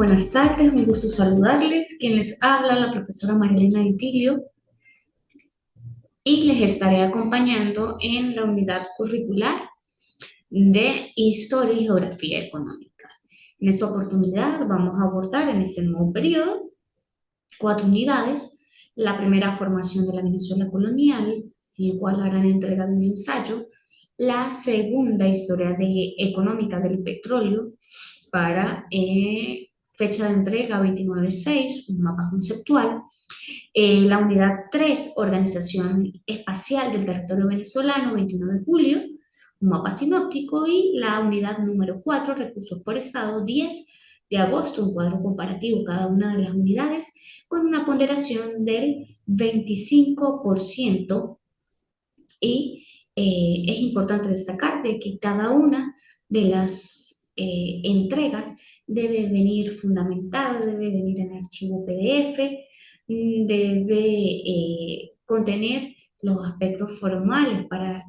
Buenas tardes, un gusto saludarles. Quien les habla, la profesora Marilena Itilio, y les estaré acompañando en la unidad curricular de Historia y Geografía Económica. En esta oportunidad vamos a abordar en este nuevo periodo 4 unidades. La primera, formación de la Venezuela colonial, en el cual harán entrega de un ensayo. La segunda, económica del petróleo, para fecha de entrega 29/6, un mapa conceptual. La unidad 3, Organización Espacial del Territorio Venezolano, 21 de julio, un mapa sinóptico. Y la unidad número 4, Recursos por Estado, 10 de agosto, un cuadro comparativo cada una de las unidades con una ponderación del 25%. Y es importante destacar de que cada una de las entregas debe venir fundamentada, debe venir en archivo PDF, debe contener los aspectos formales para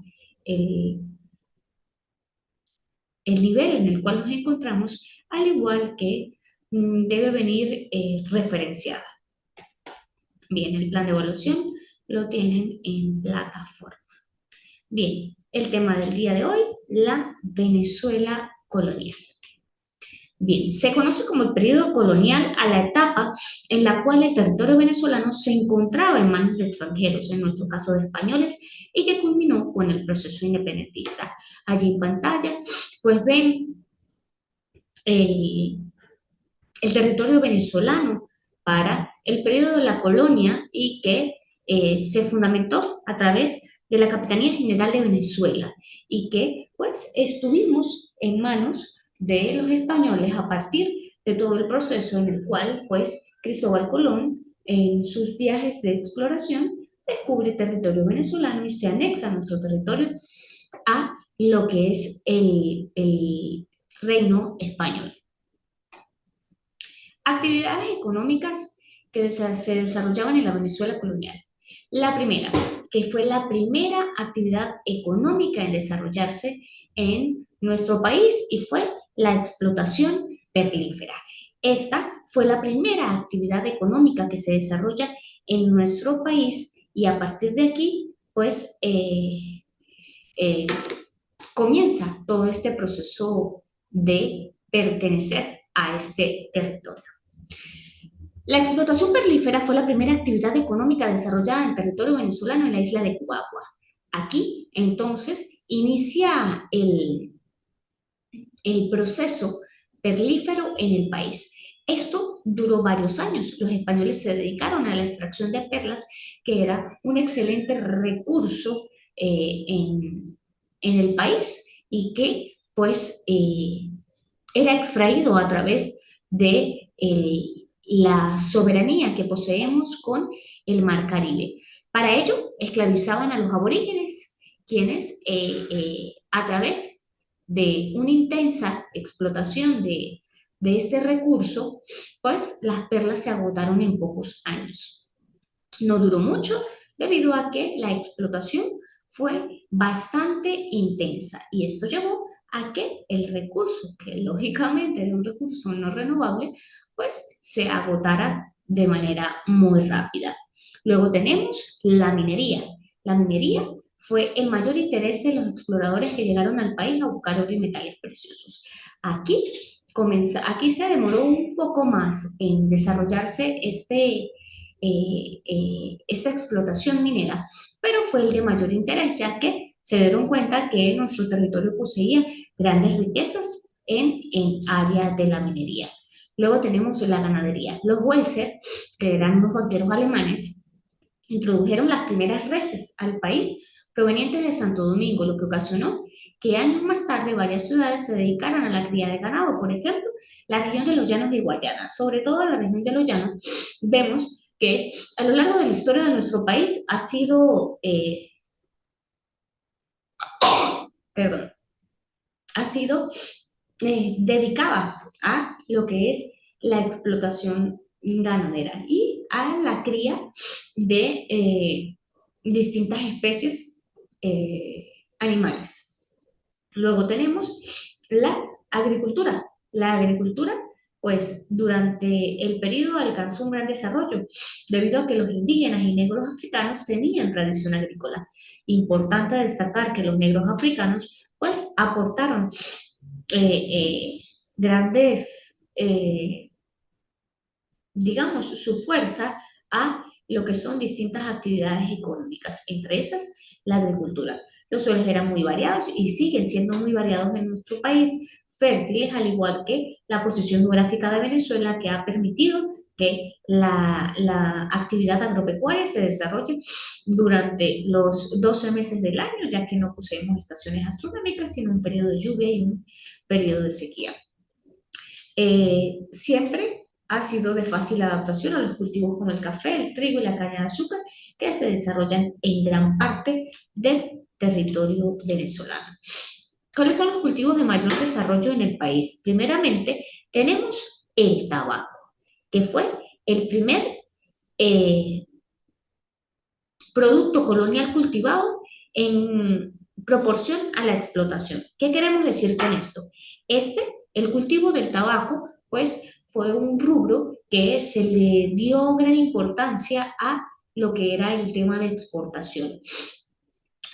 el, el nivel en el cual nos encontramos, al igual que debe venir referenciada. Bien, el plan de evaluación lo tienen en plataforma. Bien, el tema del día de hoy, la Venezuela colonial. Bien, se conoce como el periodo colonial a la etapa en la cual el territorio venezolano se encontraba en manos de extranjeros, en nuestro caso de españoles, y que culminó con el proceso independentista. Allí en pantalla, pues ven el, el territorio venezolano para el periodo de la colonia, y que se fundamentó a través de la Capitanía General de Venezuela, y que pues estuvimos en manos de los españoles a partir de todo el proceso en el cual pues Cristóbal Colón, en sus viajes de exploración, descubre territorio venezolano y se anexa a nuestro territorio a lo que es el reino español. Actividades económicas que se desarrollaban en la Venezuela colonial. La primera, que fue la primera actividad económica en desarrollarse en nuestro país, y fue la explotación petrolífera. Esta fue la primera actividad económica que se desarrolla en nuestro país, y a partir de aquí, pues, eh, comienza todo este proceso de pertenecer a este territorio. La explotación petrolífera fue la primera actividad económica desarrollada en el territorio venezolano en la isla de Cubagua. Aquí, entonces, inicia el proceso petrolífero en el país. Esto duró varios años. Los españoles se dedicaron a la extracción de perlas, que era un excelente recurso en el país, y que, pues, era extraído a través de la soberanía que poseemos con el Mar Caribe. Para ello, esclavizaban a los aborígenes, quienes a través de una intensa explotación de este recurso, pues las perlas se agotaron en pocos años. No duró mucho debido a que la explotación fue bastante intensa, y esto llevó a que el recurso, que lógicamente era un recurso no renovable, pues se agotara de manera muy rápida. Luego tenemos la minería. La minería fue el mayor interés de los exploradores que llegaron al país a buscar oro y metales preciosos. Aquí se demoró un poco más en desarrollarse esta explotación minera, pero fue el de mayor interés, ya que se dieron cuenta que nuestro territorio poseía grandes riquezas en área de la minería. Luego tenemos la ganadería. Los Welser, que eran unos banqueros alemanes, introdujeron las primeras reses al país provenientes de Santo Domingo, lo que ocasionó que años más tarde varias ciudades se dedicaran a la cría de ganado. Por ejemplo, la región de los Llanos de Guayana. Sobre todo en la región de los Llanos, vemos que a lo largo de la historia de nuestro país ha sido, dedicada a lo que es la explotación ganadera y a la cría de distintas especies animales. Luego tenemos la agricultura. La agricultura pues durante el periodo alcanzó un gran desarrollo, debido a que los indígenas y negros africanos tenían tradición agrícola. Importante destacar que los negros africanos, pues, aportaron grandes, digamos, su fuerza a lo que son distintas actividades económicas, entre esas la agricultura. Los suelos eran muy variados y siguen siendo muy variados en nuestro país, fértiles, al igual que la posición geográfica de Venezuela, que ha permitido que la actividad agropecuaria se desarrolle durante los 12 meses del año, ya que no poseemos estaciones astronómicas, sino un periodo de lluvia y un periodo de sequía. Siempre ha sido de fácil adaptación a los cultivos como el café, el trigo y la caña de azúcar, que se desarrollan en gran parte del territorio venezolano. ¿Cuáles son los cultivos de mayor desarrollo en el país? Primeramente, tenemos el tabaco, que fue el primer eh, producto colonial cultivado en proporción a la explotación. ¿Qué queremos decir con esto? El cultivo del tabaco, pues fue un rubro que se le dio gran importancia a lo que era el tema de exportación.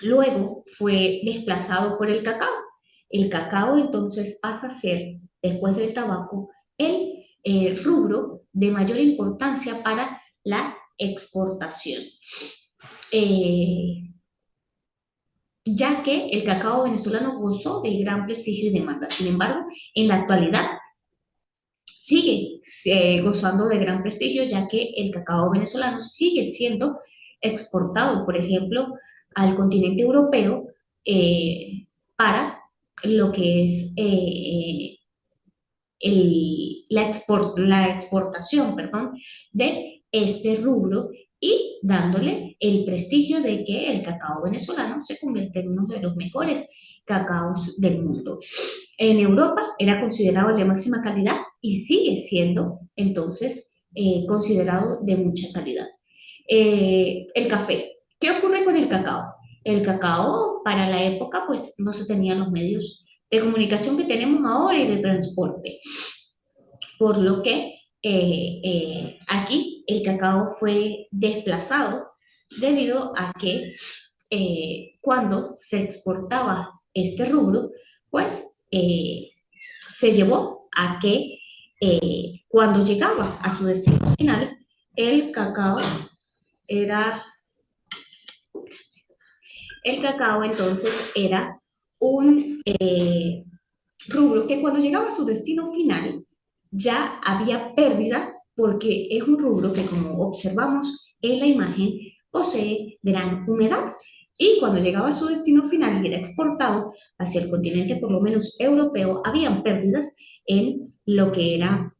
Luego fue desplazado por el cacao. El cacao entonces pasa a ser, después del tabaco, el rubro de mayor importancia para la exportación. Eh, ya que el cacao venezolano gozó de gran prestigio y demanda. Sin embargo, en la actualidad sigue gozando de gran prestigio, ya que el cacao venezolano sigue siendo exportado, por ejemplo, al continente europeo para lo que es la exportación, perdón, de este rubro y dándole el prestigio de que el cacao venezolano se convierte en uno de los mejores cacaos del mundo. En Europa era considerado el de máxima calidad y sigue siendo entonces considerado de mucha calidad. El café. ¿Qué ocurre con el cacao? El cacao para la época pues no se tenían los medios de comunicación que tenemos ahora y de transporte, por lo que aquí el cacao fue desplazado debido a que cuando se exportaba este rubro, pues se llevó a que cuando llegaba a su destino final, el cacao era, el cacao entonces era un rubro que cuando llegaba a su destino final ya había pérdida porque es un rubro que, como observamos en la imagen, posee gran humedad. Y cuando llegaba a su destino final y era exportado hacia el continente, por lo menos europeo, habían pérdidas en lo que era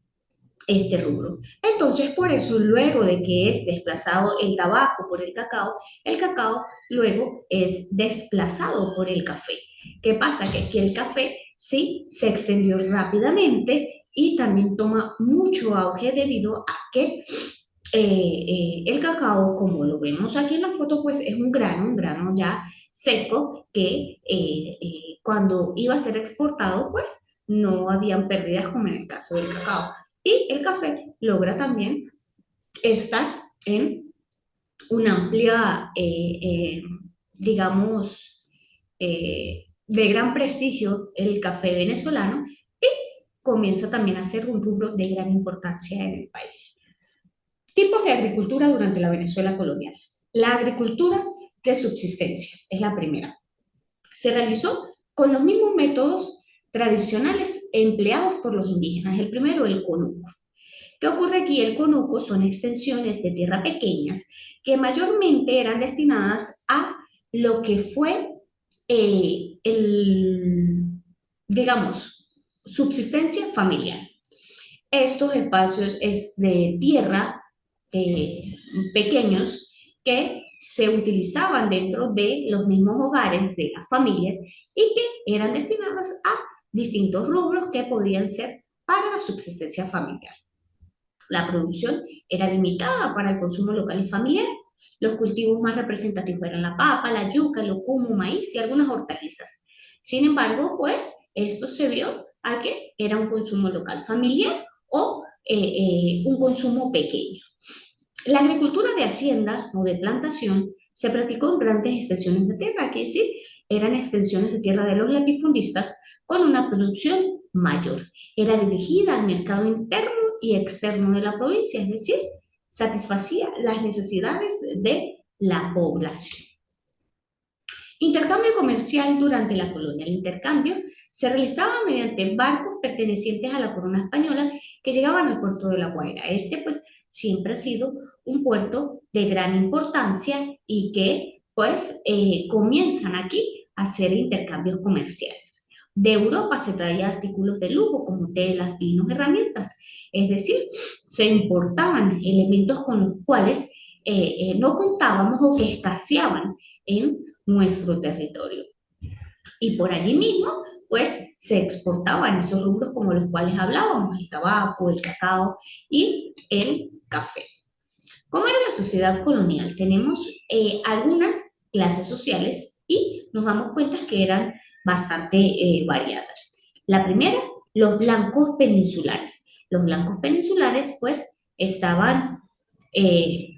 este rubro. Entonces, por eso, luego de que es desplazado el tabaco por el cacao luego es desplazado por el café. ¿Qué pasa? Que aquí el café sí se extendió rápidamente y también toma mucho auge debido a que el cacao, como lo vemos aquí en la foto, pues es un grano ya seco que cuando iba a ser exportado, pues no habían pérdidas como en el caso del cacao. Y el café logra también estar en una amplia, digamos, de gran prestigio el café venezolano y comienza también a ser un rubro de gran importancia en el país. Tipos de agricultura durante la Venezuela colonial. La agricultura de subsistencia es la primera. Se realizó con los mismos métodos tradicionales empleados por los indígenas. El primero, el conuco. ¿Qué ocurre aquí? El conuco son extensiones de tierra pequeñas que mayormente eran destinadas a lo que fue digamos, subsistencia familiar. Estos espacios es de tierra pequeños que se utilizaban dentro de los mismos hogares de las familias y que eran destinados a distintos rubros que podían ser para la subsistencia familiar. La producción era limitada para el consumo local y familiar. Los cultivos más representativos eran la papa, la yuca, el ocumo, maíz y algunas hortalizas. Sin embargo, pues esto se vio a que era un consumo local familiar o un consumo pequeño. La agricultura de hacienda o de plantación se practicó en grandes extensiones de tierra, que sí, eran extensiones de tierra de los latifundistas con una producción mayor. Era dirigida al mercado interno y externo de la provincia, es decir, satisfacía las necesidades de la población. Intercambio comercial durante la colonia. El intercambio se realizaba mediante barcos pertenecientes a la corona española que llegaban al puerto de La Guaira. Este, pues, siempre ha sido un puerto de gran importancia y que, pues, comienzan aquí a hacer intercambios comerciales. De Europa se traía artículos de lujo como telas, vinos, herramientas. Es decir, se importaban elementos con los cuales no contábamos o que escaseaban en nuestro territorio. Y por allí mismo, pues se exportaban esos rubros como los cuales hablábamos, el tabaco, el cacao y el café. ¿Cómo era la sociedad colonial? Tenemos algunas clases sociales y nos damos cuenta que eran bastante variadas. La primera, los blancos peninsulares. Los blancos peninsulares, pues, estaban eh,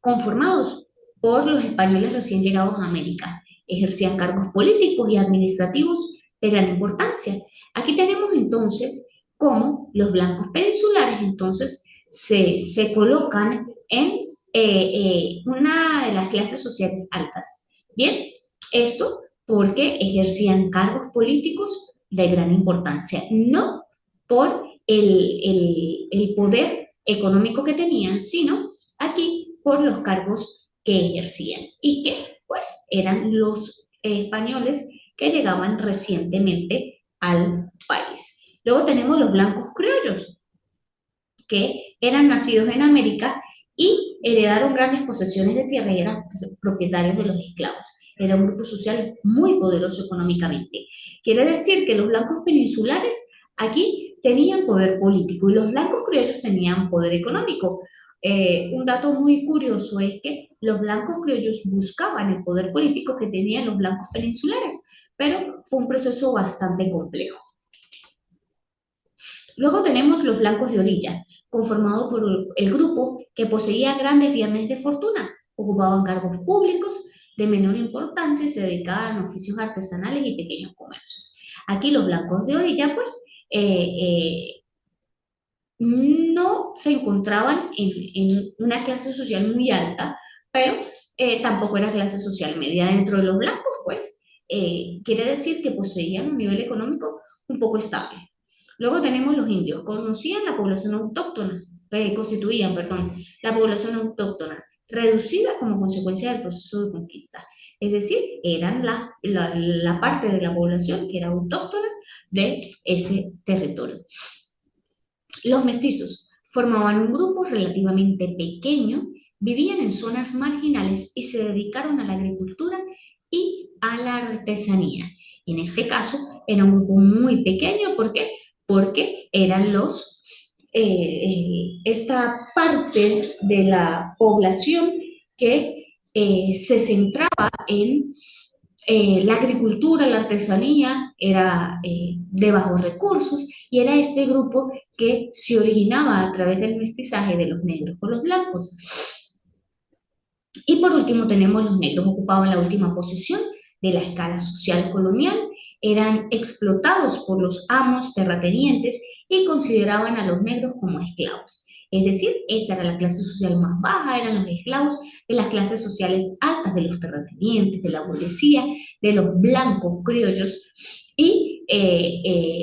conformados por los españoles recién llegados a América. Ejercían cargos políticos y administrativos de gran importancia. Aquí tenemos entonces cómo los blancos peninsulares entonces se colocan en una de las clases sociales altas. Bien, esto porque ejercían cargos políticos de gran importancia, no por el poder económico que tenían, sino aquí por los cargos que ejercían y que pues eran los españoles que llegaban recientemente al país. Luego tenemos los blancos criollos, que eran nacidos en América y heredaron grandes posesiones de tierra y eran propietarios de los esclavos. Era un grupo social muy poderoso económicamente. Quiere decir que los blancos peninsulares aquí tenían poder político y los blancos criollos tenían poder económico. Un dato muy curioso es que los blancos criollos buscaban el poder político que tenían los blancos peninsulares, pero fue un proceso bastante complejo. Luego tenemos los blancos de orilla, conformado por el grupo que poseía grandes bienes de fortuna, ocupaban cargos públicos de menor importancia y se dedicaban a oficios artesanales y pequeños comercios. Aquí los blancos de orilla, pues, no se encontraban en una clase social muy alta, pero tampoco era clase social media. Dentro de los blancos, pues, quiere decir que poseían un nivel económico un poco estable. Luego tenemos los indios, conocían la población autóctona, constituían, perdón, la población autóctona, reducida como consecuencia del proceso de conquista. Es decir, eran la parte de la población que era autóctona de ese territorio. Los mestizos formaban un grupo relativamente pequeño, vivían en zonas marginales y se dedicaron a la agricultura y a la artesanía. En este caso, era un grupo muy pequeño, ¿por qué? Porque eran esta parte de la población que se centraba en la agricultura, la artesanía, era de bajos recursos y era este grupo que se originaba a través del mestizaje de los negros con los blancos. Y por último tenemos los negros, ocupaban la última posición de la escala social colonial, eran explotados por los amos terratenientes y consideraban a los negros como esclavos. Es decir, esa era la clase social más baja, eran los esclavos de las clases sociales altas, de los terratenientes, de la burguesía, de los blancos criollos, y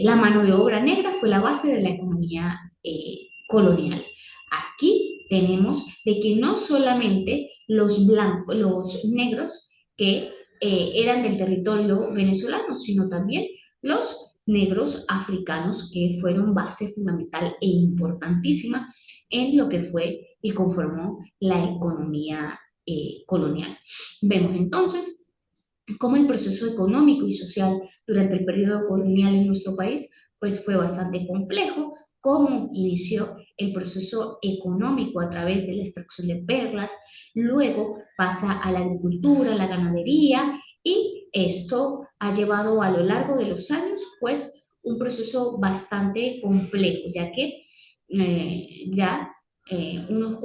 la mano de obra negra fue la base de la economía colonial. Aquí tenemos de que no solamente los blancos, los negros que eran del territorio venezolano, sino también los negros africanos que fueron base fundamental e importantísima en lo que fue y conformó la economía colonial. Vemos entonces cómo el proceso económico y social durante el periodo colonial en nuestro país pues fue bastante complejo, cómo inició el proceso económico a través de la extracción de perlas, luego pasa a la agricultura, la ganadería y esto ha llevado a lo largo de los años pues un proceso bastante complejo, ya que ya unas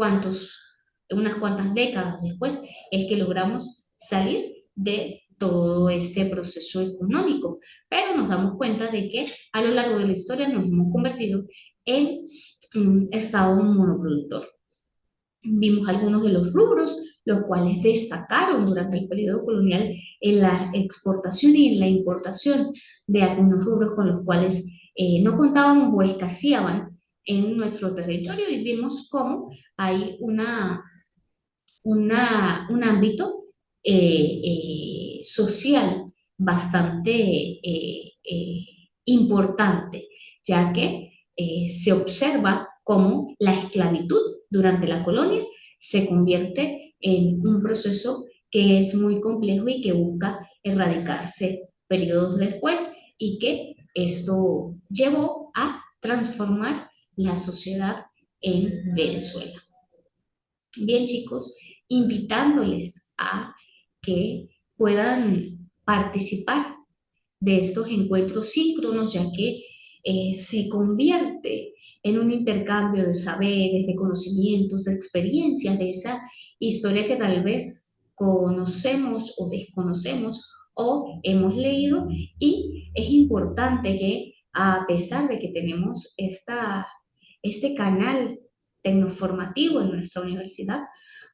cuantas décadas después es que logramos salir de todo este proceso económico, pero nos damos cuenta de que a lo largo de la historia nos hemos convertido en un estado monoproductor. Vimos algunos de los rubros, los cuales destacaron durante el periodo colonial en la exportación y en la importación de algunos rubros con los cuales no contábamos o escaseaban en nuestro territorio, y vimos cómo hay un ámbito social bastante importante, ya que se observa cómo la esclavitud durante la colonia se convierte en un proceso que es muy complejo y que busca erradicarse periodos después, y que esto llevó a transformar la sociedad en Venezuela. Bien, chicos, invitándoles a que puedan participar de estos encuentros síncronos, ya que se convierte en un intercambio de saberes, de conocimientos, de experiencias, de esa historia que tal vez conocemos o desconocemos o hemos leído. Y es importante que, a pesar de que tenemos este canal tecnoformativo en nuestra universidad,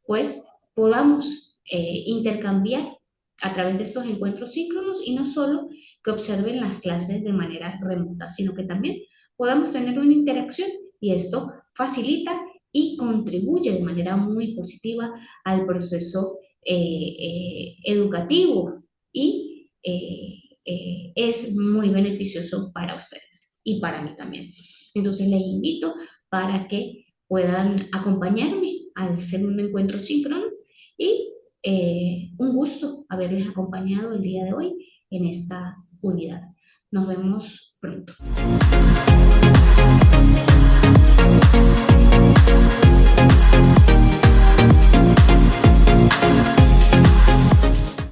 pues podamos intercambiar a través de estos encuentros síncronos, y no solo que observen las clases de manera remota, sino que también podamos tener una interacción, y esto facilita y contribuye de manera muy positiva al proceso educativo, y es muy beneficioso para ustedes y para mí también. Entonces les invito para que puedan acompañarme al segundo encuentro síncrono, y un gusto haberles acompañado el día de hoy en esta unidad. Nos vemos pronto.